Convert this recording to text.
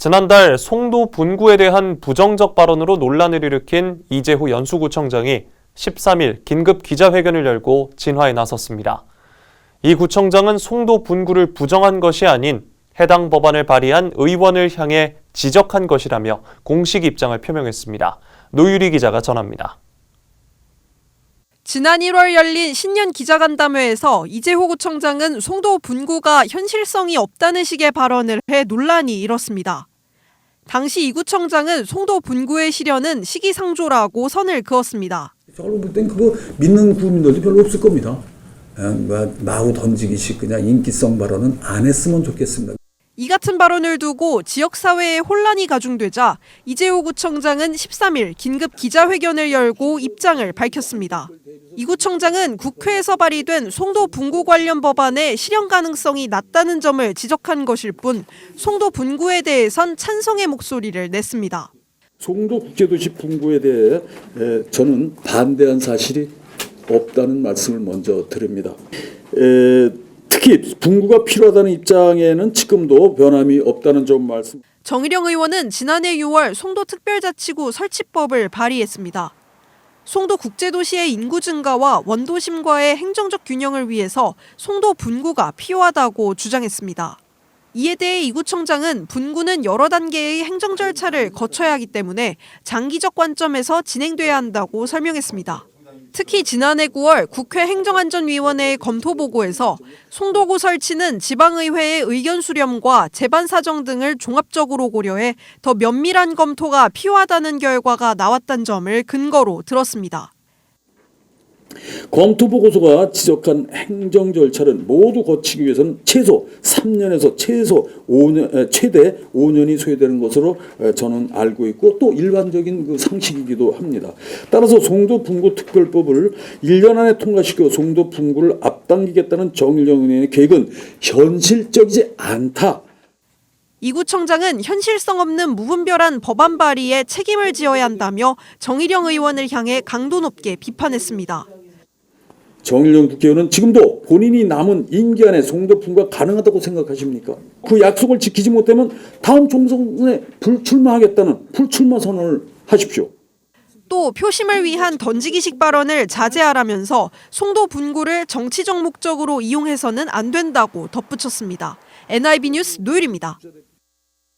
지난달 송도 분구에 대한 부정적 발언으로 논란을 일으킨 이재호 연수구청장이 13일 긴급 기자회견을 열고 진화에 나섰습니다. 이 구청장은 송도 분구를 부정한 것이 아닌 해당 법안을 발의한 의원을 향해 지적한 것이라며 공식 입장을 표명했습니다. 노유리 기자가 전합니다. 지난 1월 열린 신년 기자간담회에서 이재호 구청장은 송도 분구가 현실성이 없다는 식의 발언을 해 논란이 일었습니다. 당시 이 구청장은 송도 분구의 실현은 시기상조라고 선을 그었습니다. 저로 볼 땐 그거 믿는 국민들도 별로 없을 겁니다. 마구 던지기식 그냥 인기성 발언은 안 했으면 좋겠습니다. 이 같은 발언을 두고 지역사회에 혼란이 가중되자 이재호 구청장은 13일 긴급 기자회견을 열고 입장을 밝혔습니다. 이 구청장은 국회에서 발의된 송도 분구 관련 법안의 실현 가능성이 낮다는 점을 지적한 것일 뿐 송도 분구에 대해선 찬성의 목소리를 냈습니다. 송도 국제도시 분구에 대해 저는 반대한 사실이 없다는 말씀을 먼저 드립니다. 특히 분구가 필요하다는 입장에는 지금도 변함이 없다는 점 말씀. 정의령 의원은 지난해 6월 송도특별자치구 설치법을 발의했습니다. 송도 국제도시의 인구 증가와 원도심과의 행정적 균형을 위해서 송도 분구가 필요하다고 주장했습니다. 이에 대해 이 구청장은 분구는 여러 단계의 행정 절차를 거쳐야 하기 때문에 장기적 관점에서 진행돼야 한다고 설명했습니다. 특히 지난해 9월 국회 행정안전위원회의 검토보고에서 송도구 설치는 지방의회의 의견 수렴과 제반 사정 등을 종합적으로 고려해 더 면밀한 검토가 필요하다는 결과가 나왔다는 점을 근거로 들었습니다. 검토보고서가 지적한 행정 절차를 모두 거치기 위해서는 최소 3년에서 최대 5년이 소요되는 것으로 저는 알고 있고 또 일반적인 그 상식이기도 합니다. 따라서 송도 분구 특별법을 1년 안에 통과시켜 송도 분구를 앞당기겠다는 정의령 의원의 계획은 현실적이지 않다. 이 구청장은 현실성 없는 무분별한 법안 발의에 책임을 지어야 한다며 정의령 의원을 향해 강도 높게 비판했습니다. 정의령 국회의원은 지금도 본인이 남은 임기 안에 송도 분구가 가능하다고 생각하십니까? 그 약속을 지키지 못하면 다음 총선에 불출마하겠다는 불출마 선언을 하십시오. 또 표심을 위한 던지기식 발언을 자제하라면서 송도 분구를 정치적 목적으로 이용해서는 안 된다고 덧붙였습니다. NIB 뉴스 노율입니다.